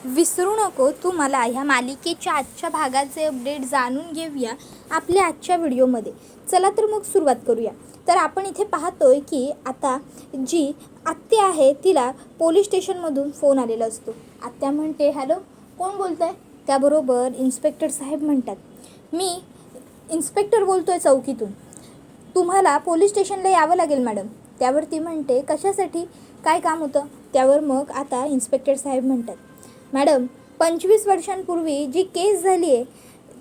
विसरू नको तू मला. ह्या मालिकेच्या आजच्या भागाचे अपडेट जाणून घेऊया आपल्या आजच्या व्हिडिओमध्ये. चला तर मग सुरुवात करूया. तर आपण इथे पाहतोय की आता जी आत्या आहे तिला पोलीस स्टेशनमधून फोन आलेला असतो. आत्या म्हणते, हॅलो, कोण बोलत आहे? त्याबरोबर इन्स्पेक्टर साहेब म्हणतात, मी इन्स्पेक्टर बोलतो आहे चौकीतून. तुम्हाला पोलीस स्टेशनला यावं लागेल मॅडम. त्यावर ती म्हणते, कशासाठी, काय काम होतं? त्यावर मग आता इन्स्पेक्टर साहेब म्हणतात, मॅडम 25 वर्षांपूर्वी जी केस झाली आहे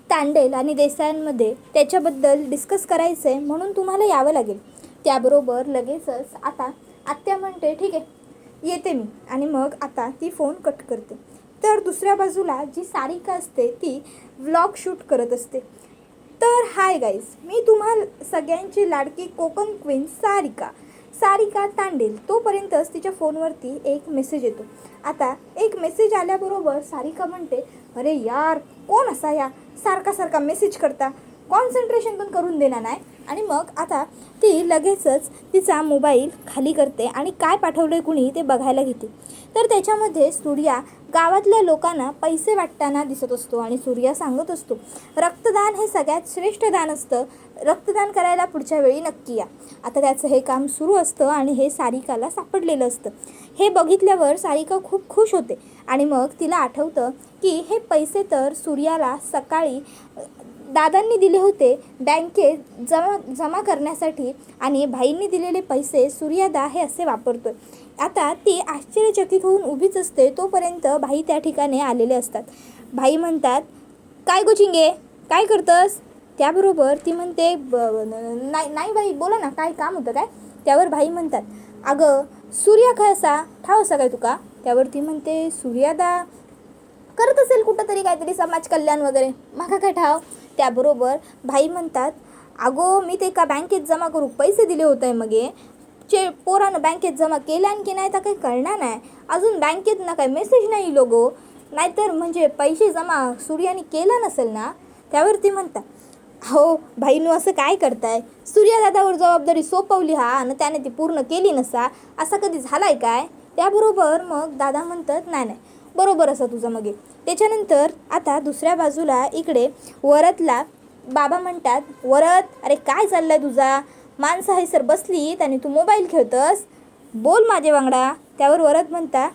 तांडेल आणि देसायांमध्ये त्याच्याबद्दल डिस्कस करायचं आहे म्हणून तुम्हाला यावं लागेल. त्याबरोबर लगेचच आता आत्या म्हणते, ठीक आहे येते मी. आणि मग आता ती फोन कट करते. तर दुसऱ्या बाजूला जी सारिका असते ती व्लॉग शूट करत असते. तर हाय गाईज, मी तुम्हाला सगळ्यांची लाडकी कोकण क्वीन सारिका तांडेल. तोपर्यंतच तिच्या फोनवरती एक मेसेज येतो. आता एक मेसेज आल्याबरोबर सारिका म्हणते, अरे यार, कोण असा या सारखा मेसेज करता, कॉन्सन्ट्रेशन पण करून देणार नाही. आणि मग आता ती लगेचच तिचा मोबाईल खाली करते आणि काय पाठवलं आहे कुणी ते बघायला घेते. तर त्याच्यामध्ये सूर्या गावातल्या लोकांना पैसे वाटताना दिसत असतो आणि सूर्या सांगत असतो, रक्तदान हे सगळ्यात श्रेष्ठ दान असतं, रक्तदान करायला पुढच्या वेळी नक्की या. आता त्याचं हे काम सुरू असतं आणि हे सारिकाला सापडलेलं असतं. हे बघितल्यावर सारिका खूप खुश होते आणि मग तिला आठवतं की हे पैसे तर सूर्याला सकाळी दादांनी दिले होते बँकेत जमा करण्यासाठी आणि भाईंनी दिलेले पैसे सूर्यादा हे असे वापरतोय. आता ती आश्चर्यचकित होऊन उभीच असते. तोपर्यंत भाई त्या ठिकाणी आलेले असतात. भाई म्हणतात, काय गोचिंगे, काय करतस? त्याबरोबर ती म्हणते, नाही भाई, बोला ना, काय काम होतं काय? त्यावर भाई म्हणतात, अगं सूर्या काय असा ठाव असा काय तुका? त्यावर ती म्हणते, सूर्यादा करत असेल कुठं तरी काहीतरी समाज कल्याण वगैरे, माका काय ठाव? त्याबरोबर भाई म्हणतात, अगो मी ते का बँकेत जमा करू पैसे दिले होते मगे पोरानं बँकेत जमा केल्या की नाही तर काही कळणार नाही, अजून बँकेत ना काही मेसेज नाही लोगो, नाहीतर म्हणजे पैसे जमा सूर्याने केला नसेल ना. त्यावरती म्हणतात, हो भाईनू असं काय करताय, सूर्यदादावर जबाबदारी सोपवली हा आणि त्याने ती पूर्ण केली नसा, असा कधी झालाय काय? त्याबरोबर मग दादा म्हणतात, नाही बरोबर असं तुझं मगे. त्याच्यानंतर आता दुसऱ्या बाजूला इकडे वरदला बाबा म्हणतात, वरद, अरे काय चाललंय तुझा, माणसं आहे सर बसलीत आणि तू मोबाईल खेळतस, बोल माझे वांगडा. त्यावर वरद म्हणता,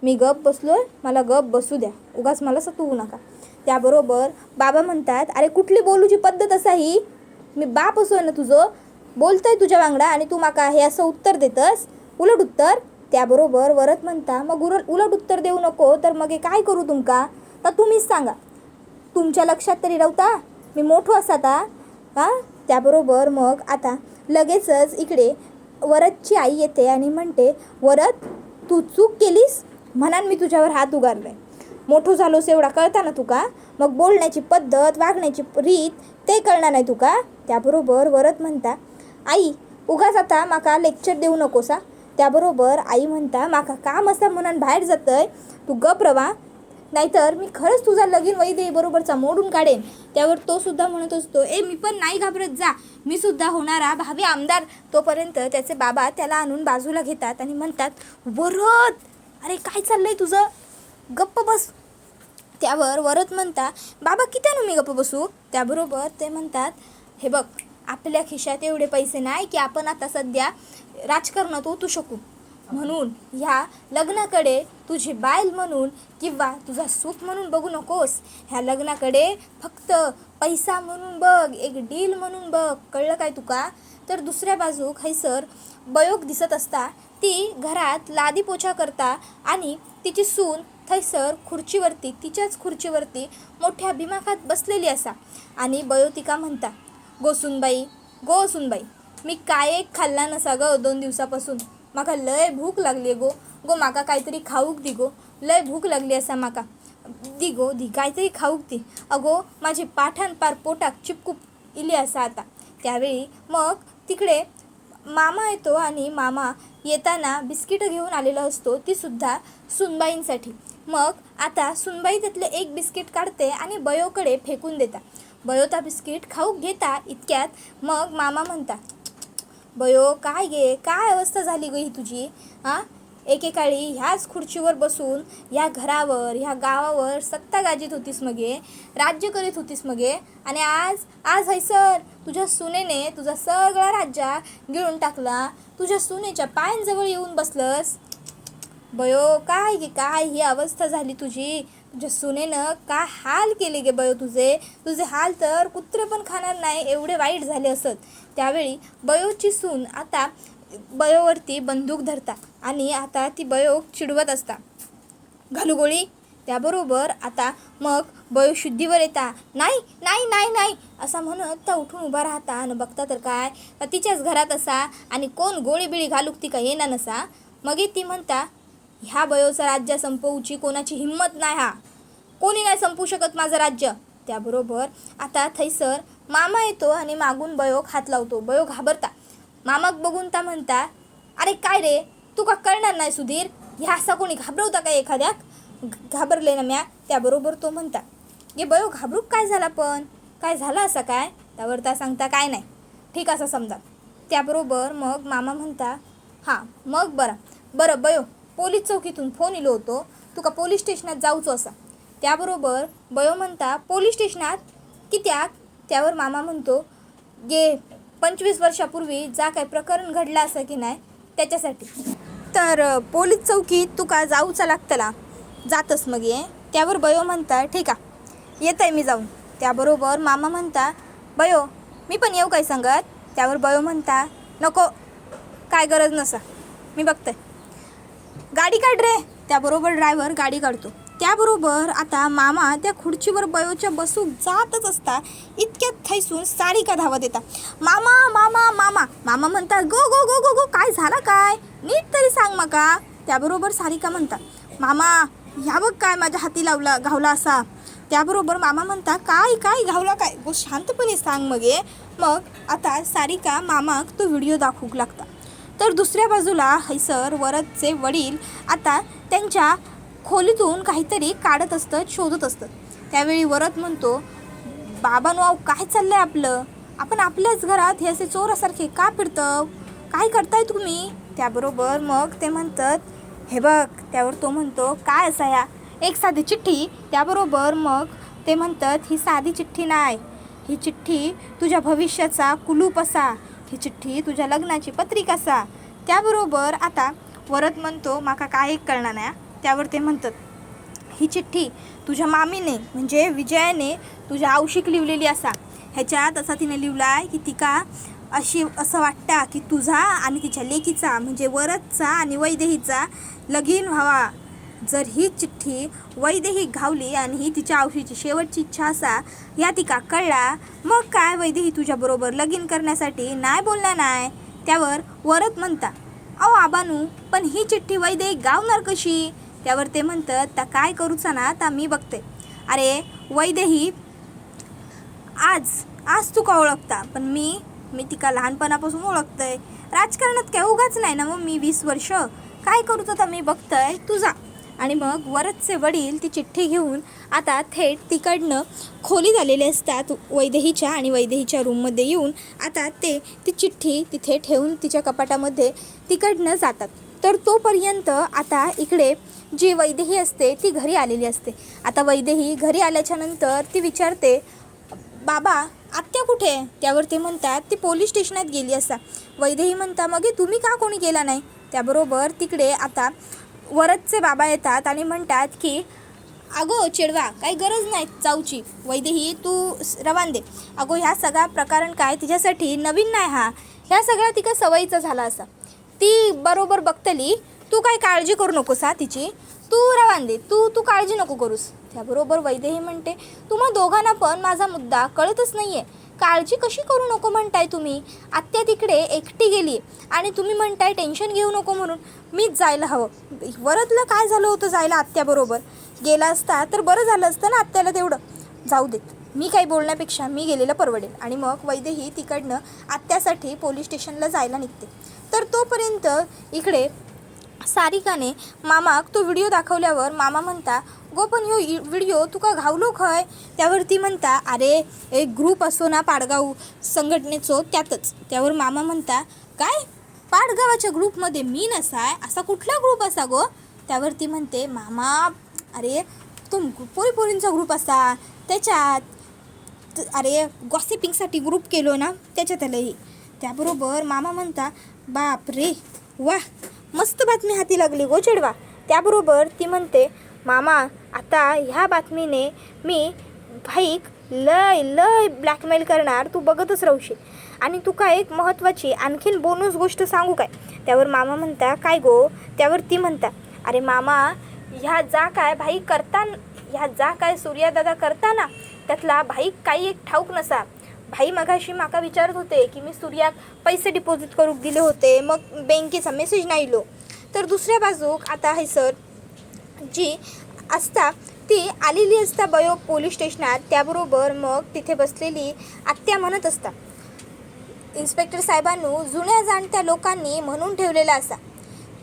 मी गप बसलोय, मला गप बसू द्या, उगाच मला सतवू नका. त्याबरोबर बाबा म्हणतात, अरे कुठली बोलूची पद्धत असा ही, मी बाप असोय ना तुझं, बोलतोय तुझ्या वांगडा आणि तू माका हे असं उत्तर देतस, उलट उत्तर. त्याबरोबर वरद म्हणता, मग उलट उत्तर देऊ नको तर मग हे काय करू तुमका, तर तुम्हीच सांगा, तुमच्या लक्षात तरी रवता मी मोठं असा ता का? त्याबरोबर मग आता लगेचच इकडे वरदची आई येते आणि म्हणते, वरद तू चूक केलीस म्हणान मी तुझ्यावर हात उगारलाय, मोठं झालोस एवढा कळता ना तुका, मग बोलण्याची पद्धत वागण्याची रीत ते कळणार नाही तुका. त्याबरोबर वरद म्हणता, आई उगाच आता माका लेक्चर देऊ नकोसा. त्याबरोबर आई म्हणता, माका काम असता म्हणून बाहेर जातंय, तू गप रवा, नाहीतर मी खरंच तुझा लगीन वैदे बरोबरचा मोडून काढेन. त्यावर तो सुद्धा म्हणत असतो, मी पण नाही घाबरत, जा, मी सुद्धा होणारा भावी आमदार. तोपर्यंत त्याचे बाबा त्याला आणून बाजूला घेतात आणि म्हणतात, वरद, अरे काय चाललंय तुझं, गप्प बस. त्यावर वरद म्हणता, बाबा किती मी गप्प बसू? त्याबरोबर ते म्हणतात, हे बघ, आपल्या खिशात एवढे पैसे नाही की आपण आता सध्या राजकारणात ओतू शकू, म्हणून ह्या लग्नाकडे तुझी बायल म्हणून किंवा तुझा सुख म्हणून बघू नकोस, ह्या लग्नाकडे फक्त पैसा म्हणून बघ, एक डील म्हणून बघ, कळलं काय तुका? तर दुसऱ्या बाजूक हैसर बयोग दिसत असता, ती घरात लादी पोछा करता आणि तिची सून थैसर खुर्चीवरती, तिच्याच खुर्चीवरती मोठ्या बिमाखात बसलेली असा आणि बयो तिका म्हणता, गो सुनबाई, मी काय एक खाल्ला नसा ग 2 दिवसापासून, माका लय भूक लागली गो माका काहीतरी खाऊक दी गो, लय भूक लागली असा माका, दी काहीतरी खाऊक दी, अगो माझी पाठान पार पोटाक चिपकूप इली असा आता. त्यावेळी मग तिकडे मामा येतो आणि मामा येताना बिस्किटं घेऊन आलेला असतो, ती सुद्धा सुनबाईंसाठी. मग आता सुनबाई त्यातले एक बिस्किट काढते आणि बयोकडे फेकून देता. बयो त्या बिस्किट खाऊक घेता इतक्यात मग मामा म्हणता, बयो काय गे, काय अवस्था झाली ग ही तुझी, एकेकाळी ह्याच खुर्चीवर बसून ह्या घरावर ह्या गावावर सत्ता गाजीत होतीस मगे, राज्य करीत होतीस मगे, आणि आज आज हैसर तुझ्या सुनेने तुझा सगळा राज्य गिळून टाकला. तुझ्या सुनेच्या पायांजवळ येऊन बसलंस. बयो काय ही अवस्था झाली तुझी. तुझ्या सुनेनं काय हाल केले गे बयो तुझे हाल तर कुत्रे पण खाणार नाही एवढे वाईट झाले असत. त्यावेळी बयोची सून आता बयोवरती बंदूक धरता आणि आता ती बयो चिडवत असता, घालू गोळी. त्याबरोबर आता मग बयो शुद्धीवर येता, नाही नाही नाही नाही असा म्हणत त्या उठून उभा राहता आणि बघता तर काय तिच्याच घरात असा आणि कोण गोळी बिळी घालूक ती काय येणार नसा. मग ती म्हणता, ह्या बयोचं राज्य संपवूची कोणाची हिंमत नाही, हा कोणी नाही संपवू शकत माझं राज्य. त्याबरोबर आता थैसर मामा येतो आणि मागून बयोक हात लावतो. बयो घाबरता. मामाक बघून ता म्हणता, अरे काय रे तू का करणार नाही सुधीर, ह्या असा कोणी घाबरवता काय एखाद्याक, घाबरले ना म्या. त्याबरोबर तो म्हणता, गे बयो घाबरूक काय झाला, पण काय झालं असं काय. त्यावर ता सांगता, काय नाही ठीक असं समजा. त्याबरोबर मग मामा म्हणता, हां मग बरं बयो पोलीस चौकीतून फोन इलो होतो, तुका पोलीस स्टेशनात जाऊचो असा. त्याबरोबर बयो म्हणता, पोलीस स्टेशनात कित्याक. त्यावर मामा म्हणतो, गे 25 वर्षापूर्वी जा काय प्रकरण घडलं असं की नाही त्याच्यासाठी, तर पोलीस चौकीत तुका जाऊचा लागतला, जातस मग ये. त्यावर बयो म्हणता, ठीक आहे येत आहे मी जाऊन. त्याबरोबर मामा म्हणता, बयो मी पण येऊ काय सांगत. त्यावर बयो म्हणता, नको काय गरज नसा मी बघते, गाडी काढ रे. त्याबरोबर ड्रायव्हर गाडी काढतो. त्याबरोबर आता मामा त्या खुर्चीवर बयोच्या बसून जातच असता इतक्यात थैसून सारिका धावत येतात. मामा मामा मामा मामा म्हणतात, गो गो गो गो गो काय झाला काय, नीट तरी सांग मका. त्याबरोबर सारिका म्हणतात, मामा ह्या बघ काय माझ्या हाती घावला असा. त्याबरोबर मामा म्हणता, काय घावला काय, गो शांतपणे सांग मग ये. मग आता सारिका मामाक तो व्हिडिओ दाखवू लागता. तर दुसऱ्या बाजूला हैसर वरदचे वडील आता त्यांच्या खोलीतून काहीतरी काढत असतात, शोधत असतात. त्यावेळी वरद म्हणतो, बाबांनो काय चाललंय आपलं, आपण आपल्याच घरात हे असे चोरासारखे का फिरतं, काय करताय तुम्ही. त्याबरोबर मग ते म्हणतात, हे बघ. त्यावर तो म्हणतो, काय असा ह्या, एक साधी चिठ्ठी. त्याबरोबर मग ते म्हणतात, ही साधी चिठ्ठी नाही, ही चिठ्ठी तुझ्या भविष्याचा कुलूप असा, ही चिठ्ठी तुझ्या लग्नाची पत्रिका असा. त्याबरोबर आता वरद म्हणतो, माका काय एक कळणार नाही. त्यावर ते म्हणतात, ही चिठ्ठी तुझ्या मामीने म्हणजे विजयाने तुझ्या आवशीक लिहिलेली असा. ह्याच्यात असा तिने लिहिला आहे की तिका असं वाटतं की तुझा आणि तिच्या लेकीचा म्हणजे वरदचा आणि वैदेहीचा लगीन व्हावा. जर ही चिठ्ठी वैदेही घावली आणि ही तिच्या आवशीची शेवटची इच्छा असा या तिका कळला, मग काय वैदेही तुझ्याबरोबर लगीन करण्यासाठी नाही बोलणार नाही. त्यावर वरद म्हणता, अहो आबानू पण ही चिठ्ठी वैदेही गावणार कशी. त्यावर ते म्हणतात, ता काय करूचा ना ता मी बघते. अरे वैदेही आज तुका ओळखता, पण मी तिका लहानपणापासून ओळखतंय. राजकारणात काय उगाच नाही ना, मग मी 20 वर्ष काय करूचं तर मी बघतंय तुझा. आणि मग वरदचे वडील ती चिठ्ठी घेऊन आता थेट तिकडनं खोलीत आलेले असतात वैदेहीच्या, आणि वैदेहीच्या रूममध्ये येऊन आता ती चिठ्ठी तिथे ठेवून तिच्या कपाटामध्ये तिकडनं जातात. तर तोपर्यंत आता इकडे जी वैदेही असते ती घरी आलेली असते. आता वैदेही घरी आल्याच्या नंतर ती विचारते, बाबा आत्या कुठे. त्यावर ते म्हणतात, ती पोलीस स्टेशनात गेली असा. वैदेही म्हणता, मग तुम्ही का कोणी गेला नाही. त्याबरोबर तिकडे आता वरदचे बाबा येतात आणि म्हणतात की अगो चिडवा काही गरज नाही जाऊची, वैदेही तू रवान दे. अगो ह्या सगळा प्रकरण काय तिच्यासाठी नवीन नाही, ह्या सगळ्या तिका सवयीचा झाला असा, ती बरोबर बघतली. तू काय काळजी करू नकोस तिची, तू रवान दे, तू काळजी नको करूस. त्याबरोबर वैदेही म्हणते, तुम्हा दोघांना पण माझा मुद्दा कळतच नाही आहे, काळजी कशी करू नको म्हणताय तुम्ही. आत्या तिकडे एकटी गेली आणि तुम्ही म्हणताय टेन्शन घेऊ नको म्हणून. मीच जायला हवं. वरदला काय झालं होतं जायला आत्याबरोबर, गेला असता तर बरं झालं असतं ना, आत्याला तेवढं जाऊ देत, मी काही बोलण्यापेक्षा मी गेलेलं परवडेल. आणि मग वैदेही तिकडनं आत्यासाठी पोलीस स्टेशनला जायला निघते. तर तोपर्यंत इकडे सारिकाने मामाक तो व्हिडिओ दाखवल्यावर मामा म्हणता, गो पण ह्यो व्हिडिओ तुका घावलो खंय. त्यावरती म्हणता, अरे एक ग्रुप असो ना पाडगाव संघटनेचो त्यातच. त्यावर मामा म्हणता, काय पाडगावाच्या ग्रुपमध्ये मी नसाय असा कुठला ग्रुप असा गो? त्यावरती म्हणते मामा अरे तो पोरींचा ग्रुप असा त्याच्यात अरे गॉसिपिंगसाठी ग्रुप केलो ना त्याच्यात आलंही. त्याबरोबर मामा म्हणता बाप रे वा मस्त बातमी हाती लागली गो चिडवा. त्याबरोबर ती म्हणते मामा आता ह्या बातमीने मी भाईक लय लय ब्लॅकमेल करणार, तू बघतच राहशील. आणि तू काय एक महत्त्वाची आणखीन बोनस गोष्ट सांगू काय? त्यावर मामा म्हणता काय गो? त्यावर ती म्हणता अरे मामा ह्या जा काय सूर्यादादा करता ना त्यातला भाई काही एक ठाऊक नसा. भाई मगाशी माका विचारत होते की मी सूर्याक पैसे डिपॉझिट करूक दिले होते, मग बँकेचा मेसेज नाही इलो. तर दुसऱ्या बाजूक आता हैसर जी असता ती आलेली असता बयो पोलीस स्टेशनात. त्याबरोबर मग तिथे बसलेली आत्या म्हणत असता इन्स्पेक्टर साहेबांनो जुन्या जाणत्या लोकांनी म्हणून ठेवलेला असा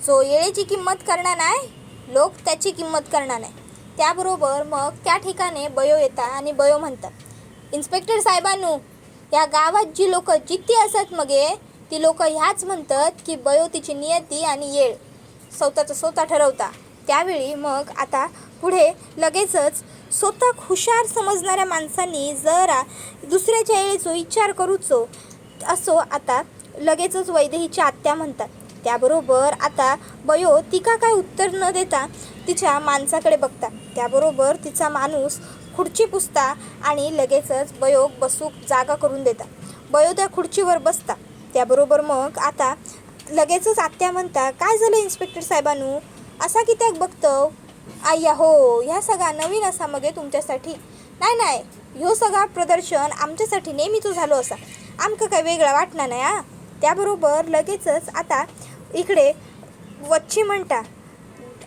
जो येळेची किंमत करणार नाही लोक त्याची किंमत करणार नाही. त्याबरोबर मग त्या ठिकाणी बयो येतात आणि बयो म्हणतात इन्स्पेक्टर साहेबांनो या गावात जी लोक जित्ती असत मगे ती लोक ह्याच म्हणतात की बयो तिची नियती आणि येळ स्वतः ठरवता. त्यावेळी मग आता पुढे लगेचच स्वतः हुशार समजणाऱ्या माणसांनी जरा दुसऱ्याच्या येळेचो विचार करूचो असो आता लगेचच वैदेहीच्या आत्या म्हणतात. त्याबरोबर आता बयो तिका काय उत्तर न देता तिच्या माणसाकडे बघता. त्याबरोबर तिचा माणूस खुर्ची पुसता आणि लगेचच बयो बसूक जागा करून देता. बयो त्या खुर्चीवर बसता. त्याबरोबर मग आता लगेचच आत्या म्हणता काय झालं इन्स्पेक्टर साहेबांनो असा कित्याक बघतो? आय्या हो ह्या सगळा नवीन असा मगे तुमच्यासाठी नाही ह्यो सगळा प्रदर्शन आमच्यासाठी नेहमीच झालो असा आमका काय वेगळा वाटणार नाही हा. त्याबरोबर लगेचच आता इकडे वच्ची म्हणता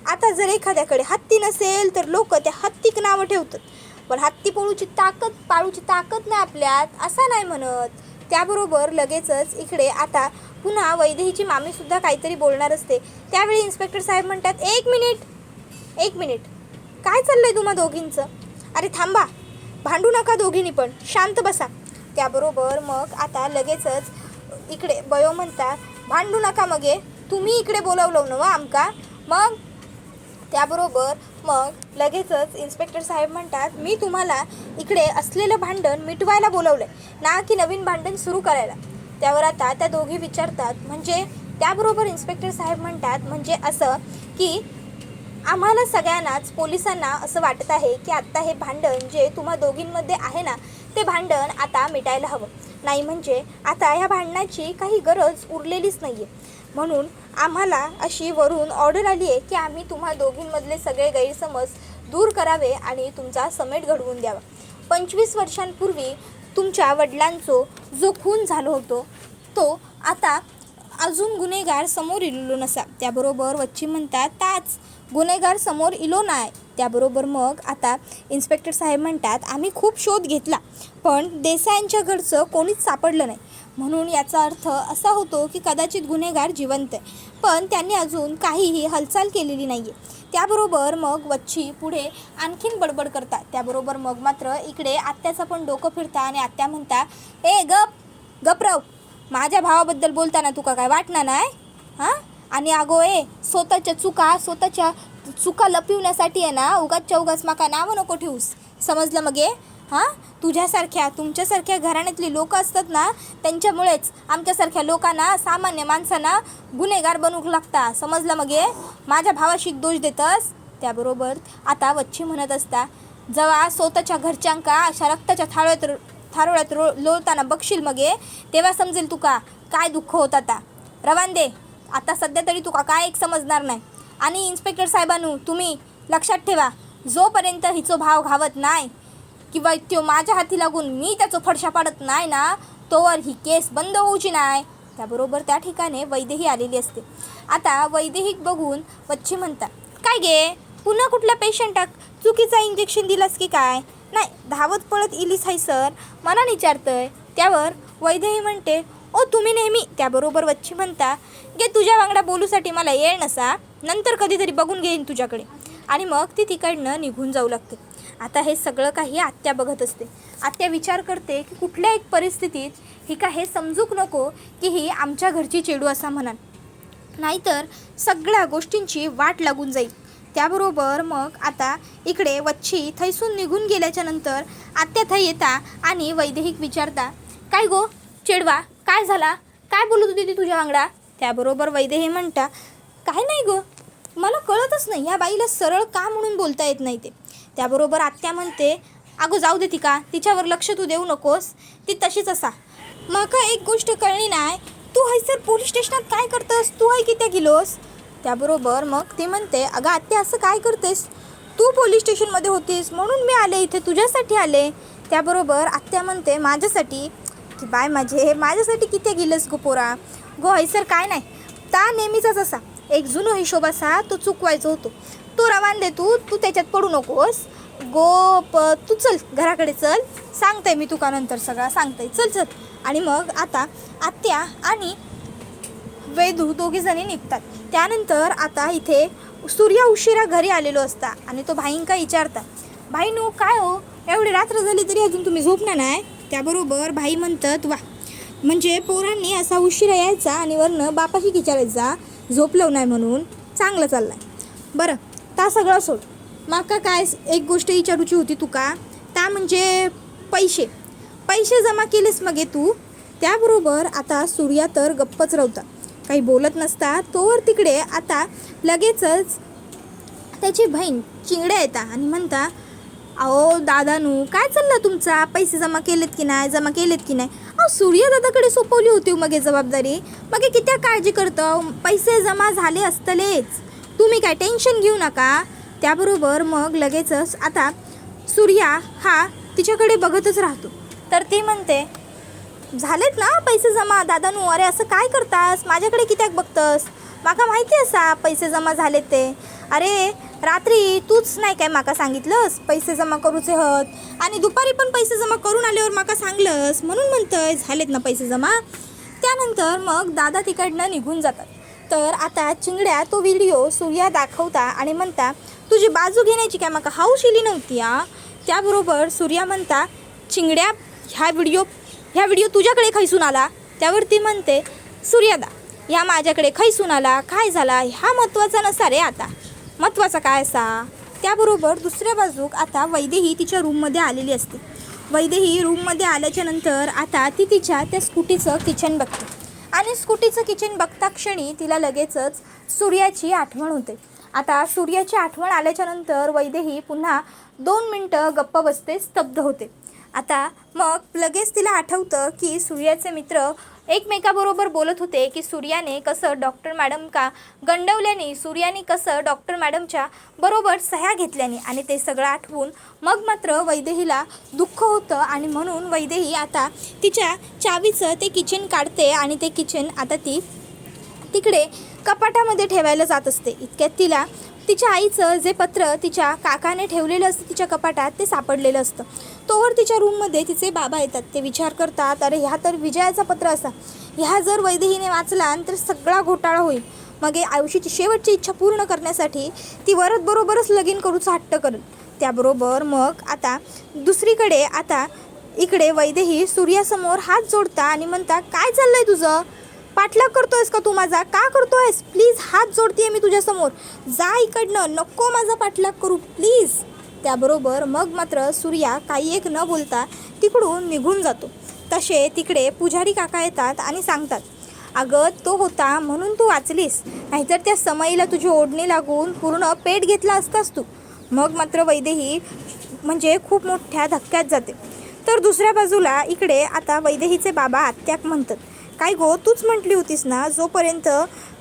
आता जर एखाद्याकडे हत्ती नसेल तर लोक त्या हत्तीक नावं ठेवतात, पण हत्ती पाळूची ताकद नाही आपल्यात असा नाही म्हणत. त्याबरोबर लगेचच इकडे आता पुन्हा वैदेहीची मामीसुद्धा काहीतरी बोलणार असते. त्यावेळी इन्स्पेक्टर साहेब म्हणतात एक मिनिट काय चाललंय तुम्हा दोघींचं? अरे थांबा भांडू नका दोघींनी पण शांत बसा. त्याबरोबर मग आता लगेचच इकडे बयो म्हणतात भांडू नका मगे तुम्ही इकडे बोलावलं ना आमका मग. त्याबरोबर मग लगेचच इन्स्पेक्टर साहेब म्हणतात मी तुम्हाला इकडे असलेलं भांडण मिटवायला बोलवलं ना की नवीन भांडण सुरू करायला. त्यावर आता त्या दोघी विचारतात म्हणजे? त्याबरोबर इन्स्पेक्टर साहेब म्हणतात म्हणजे असं की आम्हाला सगळ्यांनाच पोलिसांना असं वाटत आहे की आत्ता हे भांडण जे तुम्हा दोघींमध्ये आहे ना ते भांडण आता मिटायला हवं नाही, म्हणजे आता ह्या भांडणाची काही गरज उरलेलीच नाही आहे. म्हणून आम्हाला अशी वरून ऑर्डर आली आहे की आम्ही तुम्हा दोघींमधले सगळे गैरसमज दूर करावे आणि तुमचा समेट घडवून द्यावा. 25 वर्षांपूर्वी तुमच्या वडिलांचो जो खून झालो होतो तो आता अजून गुन्हेगार समोर इलो नसा. त्याबरोबर वच्ची म्हणतात ताच गुन्हेगार समोर इलो नाही. त्याबरोबर मग आता इन्स्पेक्टर साहेब म्हणतात आम्ही खूप शोध घेतला पण देसायांच्या घरचं कोणीच सापडलं नाही, म्हणून याचा अर्थ असा होतो की कदाचित गुन्हेगार जिवंत आहे पण त्यांनी अजून काहीही हालचाल केलेली नाही आहे. त्याबरोबर मग वच्ची पुढे आणखीन बडबड करतात. त्याबरोबर मग मात्र इकडे आत्याचं पण डोकं फिरता आणि आत्या म्हणता ए गपराव माझ्या भावाबद्दल बोलताना तुका काय वाटणार नाही हां? आणि अगो स्वतःच्या चुका लपविण्यासाठी आहे ना उगाच माका नावं नको ठेवूस समजलं मगे हां? तुमच्यासारख्या घराण्यातली लोक असतात ना त्यांच्यामुळेच आमच्यासारख्या लोकांना सामान्य माणसांना गुन्हेगार बनवू लागता समजलं मगे माझ्या भावाशी दोष देतस. त्याबरोबर आता वच्ची म्हणत असता जेव्हा स्वतःच्या घरच्यांका अशा रक्ताच्या थारोळ्यात लोळताना बघशील मगे तेव्हा समजेल तुका काय दुःख होत आता. रवान दे आता सध्या तरी तुका काय एक समजणार नाही. आणि इन्स्पेक्टर साहेबांनो तुम्ही लक्षात ठेवा जोपर्यंत हिचो भाव घावत नाही किंवा तो माझ्या हाती लागून मी त्याचं फडशा पाडत नाही ना तोवर ही केस बंद होऊची नाही. त्याबरोबर त्या ठिकाणी वैदेही आलेली असते. आता वैदेहीक बघून वच्ची म्हणतात काय गे पुन्हा कुठल्या पेशंटाक चुकीचा इंजेक्शन दिलास की काय? नाही धावत पळत इलीस हाय सर मला विचारतंय. त्यावर वैदेही म्हणते ओ तुम्ही नेहमी. त्याबरोबर वच्ची म्हणता गे तुझ्या वांगडा बोलूसाठी मला येळ नसा नंतर कधीतरी बघून घेईन तुझ्याकडे. आणि मग ती तिकडनं निघून जाऊ लागते. आता हे सगळं काही आत्या बघत असते. आत्या विचार करते की कुठल्या एक परिस्थितीत ही का हे समजूक नको की ही आमच्या घरची चेडू असा म्हणाल. नाहीतर सगळ्या गोष्टींची वाट लागून जाईल. त्याबरोबर मग आता इकडे वच्छी थैसून निघून गेल्याच्या नंतर आत्या थै येता आणि वैदेहिक विचारता, काय गो चिडवा, काय झाला, काय बोलत होती ती तुझ्या वांगडा? त्याबरोबर वैदेही म्हणता, काय नाही गो, मला कळतच नाही या बाईला सरळ का म्हणून बोलता येत नाही ते. त्याबरोबर आत्या म्हणते, अगो जाऊ दे तिका, तिच्यावर लक्ष तू देऊ नकोस, ती तशीच असा. माका एक गोष्ट कळली नाही, तू हैसर पोलीस स्टेशनात काय करतस, तू है कित्या गेलोस? त्याबरोबर मग ती म्हणते, अगं आत्या असं काय करतेस, तू पोलीस स्टेशनमध्ये होतीस म्हणून मी आले इथे, तुझ्यासाठी आले. त्याबरोबर आत्या म्हणते, माझ्यासाठी की बाय माझ्यासाठी किती गेलंस गो पोरा, गो हैसर काय नाही, ता नेहमीचाच असा एक जुनो हिशोब असा तो चुकवायचा होतो, तो रवान दे, तू त्याच्यात पडू नकोस गो, तू चल घराकडे चल, सांगताय मी तुका नंतर सगळा सांगताय, चल चल. आणि मग आता आत्या आणि वैदू दोघीजणी निघतात. त्यानंतर आता इथे सूर्य उशिरा घरी आलेलो असता आणि तो भाईंका विचारता, भाईनू काय हो, एवढी रात्र झाली तरी अजून तुम्ही झोपणार नाही? त्याबरोबर भाई म्हणतात, वा म्हणजे पोरांनी असा उशिरा यायचा आणि वरनं बापाशी विचारायचा झोपलं नाही म्हणून, चांगलं चाललं आहे. बरं ता सगळं सोड, माका काय एक गोष्ट विचारूची होती तुका, ता म्हणजे पैसे जमा केलेस मगे तू? त्याबरोबर आता सूर्या तर गप्पच राहता, काही बोलत नसता. तोवर तिकडे आता लगेचच त्याची बहीण चिंगड्या येता आणि म्हणता, अहो दादानू काय चाललं तुमचा, पैसे जमा केलेत की नाही, अहो सूर्य दादाकडे सोपवली होती मग जबाबदारी, मग किती काळजी करतं, पैसे जमा झाले असतलेच, तुम्ही काय टेन्शन घेऊ नका. त्याबरोबर मग लगेचच आता सूर्या हा तिच्याकडे बघतच राहतो. तर ती म्हणते, झालेत ना पैसे जमा दादानू, अरे असं काय करतास, माझ्याकडे कित्याक बघतस, माका माहिती असा पैसे जमा झालेत ते, अरे रात्री तूच नाही काय माका सांगितलंस पैसे जमा करूचे हत, आणि दुपारी पण पैसे जमा करून आल्यावर माका सांगलंस, म्हणून म्हणतंय झालेत ना पैसे जमा. त्यानंतर मग दादा तिकडनं निघून जातात. तर आता चिंगड्या तो व्हिडिओ सूर्या दाखवता आणि म्हणता, तुझी बाजू घेण्याची काय माका हाऊस इली नव्हती हा. त्याबरोबर सूर्या म्हणता, चिंगड्या ह्या व्हिडिओ तुझ्याकडे खैसून आला? त्यावरती म्हणते, सूर्यादा ह्या माझ्याकडे खैसून आला, काय झाला ह्या महत्त्वाचा नसा रे, आता महत्त्वाचा काय असा. त्याबरोबर दुसऱ्या बाजूक आता वैदेही तिच्या रूममध्ये आलेली असते. वैदेही रूममध्ये आल्याच्या नंतर आता ती तिच्या त्या स्कूटीचं किचन बघते आणि स्कूटीचं किचन बघता क्षणी तिला लगेचच सूर्याची आठवण होते. आता सूर्याची आठवण आल्याच्या नंतर वैदेही पुन्हा 2 मिनटं गप्प बसते, स्तब्ध होते. आता मग लगेच तिला आठवतं की सूर्याचे मित्र एकमेकाबरोबर बोलत होते की सूर्याने कसं डॉक्टर मॅडम का गंडवल्याने, सूर्याने कसं डॉक्टर मॅडमच्या बरोबर सह्या घेतल्याने, आणि ते सगळं आठवून मग मात्र वैदेहीला दुःख होतं. आणि म्हणून वैदेही आता तिच्या चावीचं ते किचन काढते आणि ते किचन आता ती तिकडे कपाटामध्ये ठेवायला जात असते. इतक्यात तिला तिच्या आईचं जे पत्र तिच्या काकाने ठेवलेलं असतं तिच्या कपाटात ते सापडलेलं असतं. तोवर तिच्या रूममध्ये तिचे बाबा येतात. ते विचार करतात, अरे ह्या तर विजयाचा पत्र असा, ह्या जर वैदेहीने वाचला तर सगळा घोटाळा होईल, मग आयुष्याची शेवटची इच्छा पूर्ण करण्यासाठी ती वरत बरोबरच लगीन करूचा हट्ट करेल. त्याबरोबर मग आता दुसरीकडे आता इकडे वैदेही सूर्यासमोर हात जोडता आणि म्हणता, काय चाललंय तुझं, पाठलाग करतोयस का तू माझा, का करतोयस, प्लीज हात जोडतीये मी तुझ्यासमोर, जा इकडनं, नको माझा पाठलाग करू प्लीज. त्याबरोबर मग मात्र सूर्या काही एक न बोलता तिकडून निघून जातो. तसे तिकडे पुजारी काका येतात आणि सांगतात, अगं तो होता म्हणून तू वाचलीस, नाहीतर त्या समईला तुझी ओढणी लागून पूर्ण पेट घेतला असतास तू. मग मात्र वैदेही म्हणजे खूप मोठ्या धक्क्यात जाते. तर दुसऱ्या बाजूला इकडे आता वैदेहीचे बाबा आत्याक म्हणतात, काय गो तूच म्हटली होतीस ना जोपर्यंत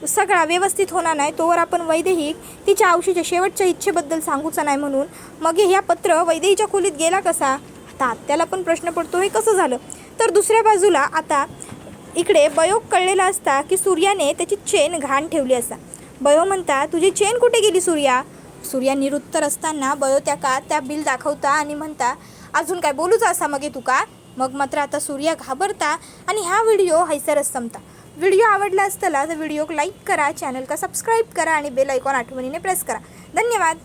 सगळा व्यवस्थित होणार नाही तोवर आपण वैदेही तिच्या आयुष्याच्या शेवटच्या इच्छेबद्दल सांगूचा नाही म्हणून, मग ह्या पत्र वैदेहीच्या खोलीत गेला कसा. आता आत्याला पण प्रश्न पडतो, हे कसं झालं. तर दुसऱ्या बाजूला आता इकडे बयोक कळलेला असता की सूर्याने त्याची चेन घाण ठेवली असा. बयो म्हणता, तुझी चेन कुठे गेली सूर्या. सूर्या निरुत्तर असताना बयो त्या बिल दाखवता आणि म्हणता, अजून काय बोलूचा असा मग तू का. मग मात्र आता सूर्या घाबरता आणि हा व्हिडिओ हैसरच संपता. व्हिडिओ आवडला असताना तर व्हिडिओ लाईक करा, चॅनल का सबस्क्राईब करा आणि बेल आयकॉन आठवणीने प्रेस करा. धन्यवाद.